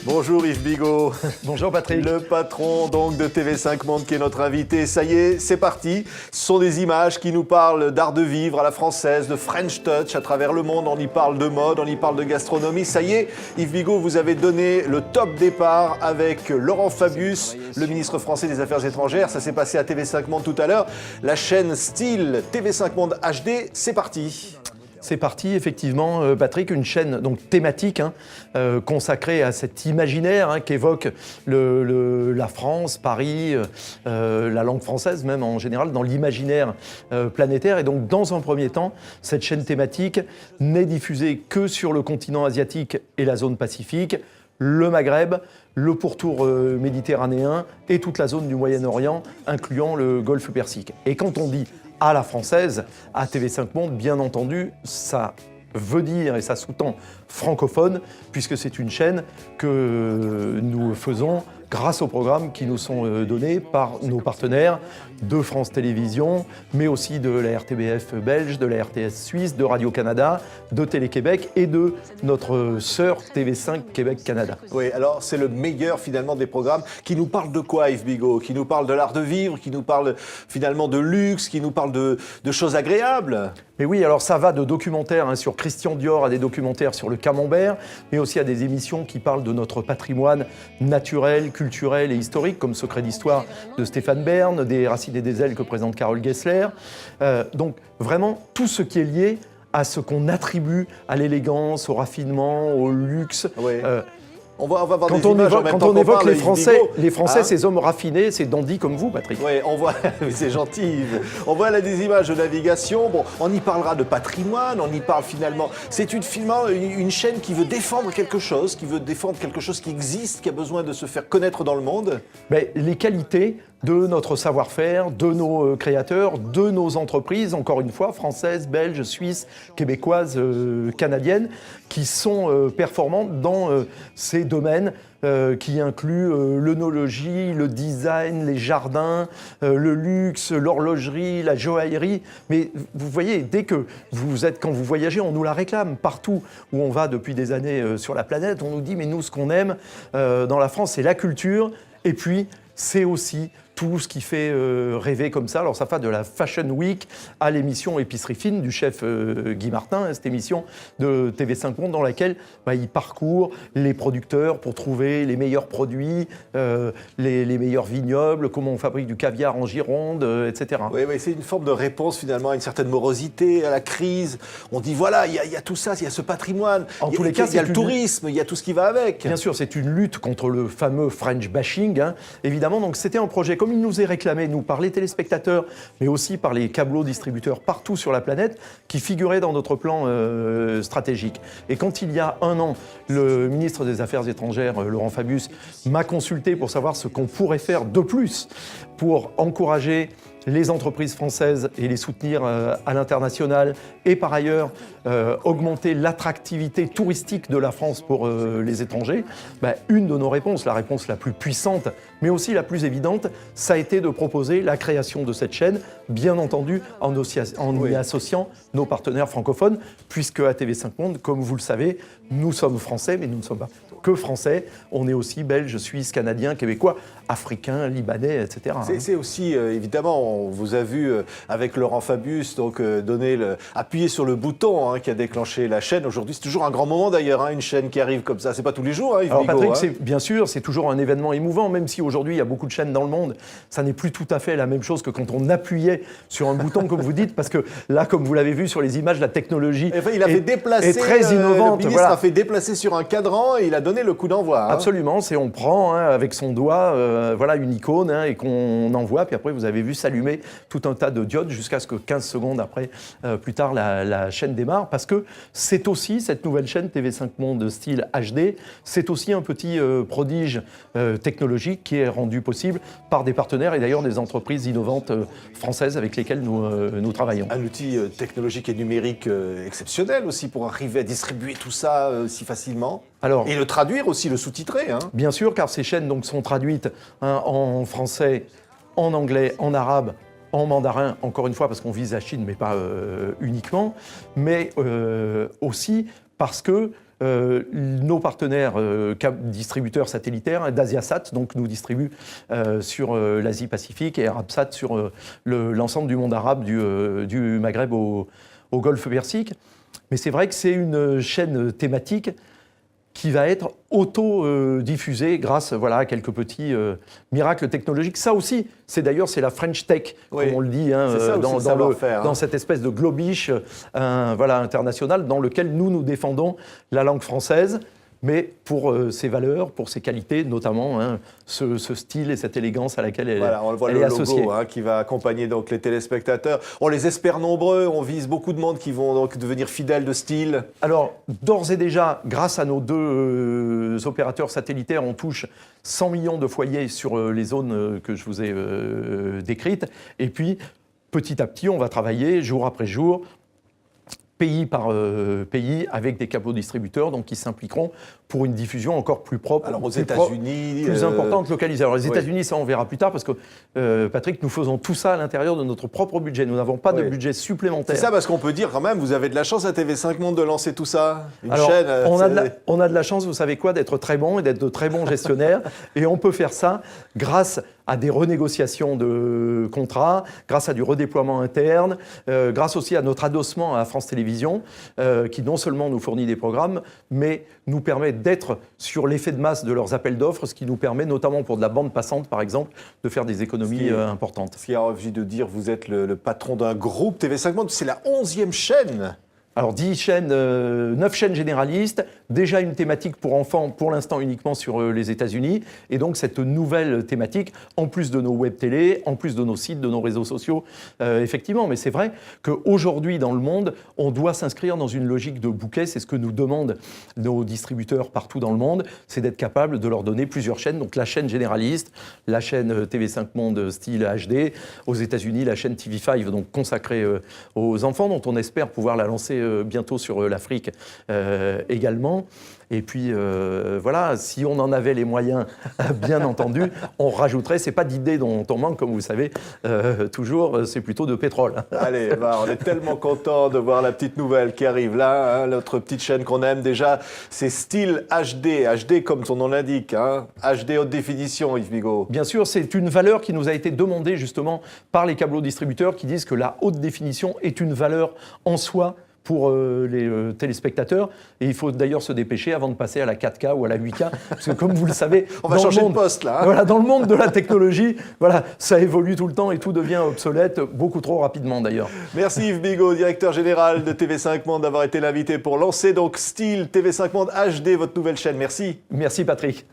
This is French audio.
Bonjour Yves Bigot. Bonjour Patrick. Le patron donc de TV5 Monde qui est notre invité. Ça y est, c'est parti. Ce sont des images qui nous parlent d'art de vivre à la française, de French Touch à travers le monde. On y parle de mode, on y parle de gastronomie. Ça y est, Yves Bigot, vous avez donné le top départ avec Laurent Fabius, le ministre français des Affaires étrangères. Ça s'est passé à TV5 Monde tout à l'heure. La chaîne style TV5 Monde HD, c'est parti. C'est parti, effectivement, Patrick, une chaîne donc thématique consacrée à cet imaginaire qu'évoque la France, Paris, la langue française même en général, dans l'imaginaire planétaire. Et donc, dans un premier temps, cette chaîne thématique n'est diffusée que sur le continent asiatique et la zone Pacifique, le Maghreb, le pourtour méditerranéen et toute la zone du Moyen-Orient, incluant le Golfe Persique. Et quand on dit à la française, à TV5 Monde, bien entendu, ça veut dire et ça sous-tend francophone, puisque c'est une chaîne que nous faisons grâce aux programmes qui nous sont donnés par nos partenaires de France Télévisions, mais aussi de la RTBF belge, de la RTS suisse, de Radio-Canada, de Télé-Québec et de notre sœur TV5 Québec-Canada. Oui, alors c'est le meilleur finalement des programmes qui nous parle de quoi, Yves Bigot? Qui nous parle de l'art de vivre, qui nous parle finalement de luxe, qui nous parle de choses agréables? Mais oui, alors ça va de documentaires sur Christian Dior à des documentaires sur le camembert, mais aussi à des émissions qui parlent de notre patrimoine naturel, culturel et historique, comme Secret d'Histoire de Stéphane Bern, des Racines et des ailes que présente Carole Gessler. Donc vraiment tout ce qui est lié à ce qu'on attribue à l'élégance, au raffinement, au luxe. Oui. On va voir quand des on images évoque, en même quand temps on qu'on évoque parle, les Yves Français, Bigot. ces hommes raffinés, c'est dandy comme vous, Patrick. Oui, on voit, c'est gentil Yves. On voit là des images de navigation. Bon, on y parlera de patrimoine, on y parle finalement. C'est une chaîne qui veut défendre quelque chose, qui existe, qui a besoin de se faire connaître dans le monde. Mais les qualités de notre savoir-faire, de nos créateurs, de nos entreprises, encore une fois, françaises, belges, suisses, québécoises, canadiennes, qui sont performantes dans ces domaines qui incluent l'œnologie, le design, les jardins, le luxe, l'horlogerie, la joaillerie. Mais vous voyez, quand vous voyagez, on nous la réclame. Partout où on va depuis des années sur la planète, on nous dit, mais nous, ce qu'on aime dans la France, c'est la culture, et puis c'est aussi tout ce qui fait rêver comme ça. Alors ça va de la Fashion Week à l'émission Épicerie Fine du chef Guy Martin, cette émission de TV5 Monde dans laquelle il parcourt les producteurs pour trouver les meilleurs produits, les meilleurs vignobles, comment on fabrique du caviar en Gironde, etc. Oui, c'est une forme de réponse finalement à une certaine morosité, à la crise. On dit voilà, il y a tout ça, il y a ce patrimoine, il y a le tourisme, il y a tout ce qui va avec. Bien sûr, c'est une lutte contre le fameux French bashing, évidemment. Donc c'était un projet comme il nous est réclamé, nous, par les téléspectateurs, mais aussi par les câblos distributeurs partout sur la planète, qui figurait dans notre plan stratégique. Et quand il y a un an, le ministre des Affaires étrangères, Laurent Fabius, m'a consulté pour savoir ce qu'on pourrait faire de plus pour encourager les entreprises françaises et les soutenir à l'international et par ailleurs augmenter l'attractivité touristique de la France pour les étrangers, une de nos réponses, la réponse la plus puissante mais aussi la plus évidente, ça a été de proposer la création de cette chaîne, bien entendu en y associant nos partenaires francophones, puisque à TV5 Monde, comme vous le savez, nous sommes français, mais nous ne sommes pas que français, on est aussi belges, suisses, canadiens, québécois, africains, libanais, etc. C'est aussi, évidemment, on vous a vu avec Laurent Fabius, donc appuyer sur le bouton qui a déclenché la chaîne. Aujourd'hui, c'est toujours un grand moment d'ailleurs, une chaîne qui arrive comme ça. C'est pas tous les jours, Yves Alors Bigot, Patrick, bien sûr, c'est toujours un événement émouvant, même si aujourd'hui il y a beaucoup de chaînes dans le monde. Ça n'est plus tout à fait la même chose que quand on appuyait sur un bouton, comme vous dites, parce que là, comme vous l'avez vu sur les images, la technologie est très innovante. Le ministre a fait déplacer sur un cadran et il a donné le coup d'envoi. Absolument, on prend avec son doigt une icône et qu'on envoie, puis après vous avez vu s'allumer tout un tas de diodes jusqu'à ce que 15 secondes après, plus tard, la chaîne démarre, parce que c'est aussi cette nouvelle chaîne TV5 Monde style HD, c'est aussi un petit prodige technologique qui est rendu possible par des partenaires et d'ailleurs des entreprises innovantes françaises avec lesquelles nous travaillons. Un outil technologique et numérique exceptionnel aussi pour arriver à distribuer tout ça si facilement. Et le traduire aussi, le sous-titrer. Bien sûr, car ces chaînes donc, sont traduites en français, en anglais, en arabe, en mandarin, encore une fois parce qu'on vise la Chine, mais pas uniquement, mais aussi parce que nos partenaires distributeurs satellitaires, d'Asiasat, donc nous distribue sur l'Asie-Pacifique, et Arabsat sur l'ensemble du monde arabe, du Maghreb au Golfe Persique. Mais c'est vrai que c'est une chaîne thématique qui va être auto-diffusée grâce à quelques petits miracles technologiques. Ça aussi, c'est la French Tech, comme on le dit, dans cette espèce de globish international dans lequel nous défendons la langue française, mais pour ses valeurs, pour ses qualités, notamment ce style et cette élégance à laquelle elle est associée. Logo qui va accompagner donc les téléspectateurs. On les espère nombreux, on vise beaucoup de monde qui vont donc devenir fidèles de style. Alors, d'ores et déjà, grâce à nos deux opérateurs satellitaires, on touche 100 millions de foyers sur les zones que je vous ai décrites. Et puis, petit à petit, on va travailler jour après jour, pays par pays, avec des câbles distributeurs qui s'impliqueront pour une diffusion encore plus propre. Alors aux États-Unis, plus importante, localisée. Alors les États-Unis, ça on verra plus tard, parce que Patrick, nous faisons tout ça à l'intérieur de notre propre budget. Nous n'avons pas de budget supplémentaire. C'est ça, parce qu'on peut dire quand même, vous avez de la chance à TV5 Monde de lancer tout ça. Alors, on a de la chance, vous savez quoi, d'être très bon et d'être de très bons gestionnaires. Et on peut faire ça grâce à des renégociations de contrats, grâce à du redéploiement interne, grâce aussi à notre adossement à France Télévisions, qui non seulement nous fournit des programmes, mais nous permet d'être sur l'effet de masse de leurs appels d'offres, ce qui nous permet, notamment pour de la bande passante par exemple, de faire des économies importantes. Ce qui a envie de dire, vous êtes le patron d'un groupe, TV5 Monde, c'est la 11e chaîne. Alors 10 chaînes, 9 chaînes généralistes, déjà une thématique pour enfants, pour l'instant uniquement sur les États-Unis, et donc cette nouvelle thématique, en plus de nos web télé, en plus de nos sites, de nos réseaux sociaux, effectivement. Mais c'est vrai qu'aujourd'hui dans le monde, on doit s'inscrire dans une logique de bouquet, c'est ce que nous demandent nos distributeurs partout dans le monde, c'est d'être capable de leur donner plusieurs chaînes, donc la chaîne généraliste, la chaîne TV5 Monde style HD, aux États-Unis la chaîne TV5, donc consacrée aux enfants, dont on espère pouvoir la lancer bientôt sur l'Afrique également. Et puis si on en avait les moyens, bien entendu, on rajouterait. C'est pas d'idées dont on manque, comme vous le savez, toujours, c'est plutôt de pétrole. Allez, on est tellement content de voir la petite nouvelle qui arrive là, notre petite chaîne qu'on aime déjà, c'est Style HD, HD comme son nom l'indique, HD haute définition, Yves Bigot. Bien sûr, c'est une valeur qui nous a été demandée justement par les câblos-distributeurs qui disent que la haute définition est une valeur en soi pour les téléspectateurs. Et il faut d'ailleurs se dépêcher avant de passer à la 4K ou à la 8K, parce que comme vous le savez, on va changer de poste là. Dans le monde de la technologie, ça évolue tout le temps et tout devient obsolète, beaucoup trop rapidement d'ailleurs. Merci Yves Bigot, directeur général de TV5 Monde, d'avoir été l'invité pour lancer donc Style TV5 Monde HD, votre nouvelle chaîne. Merci. Merci Patrick.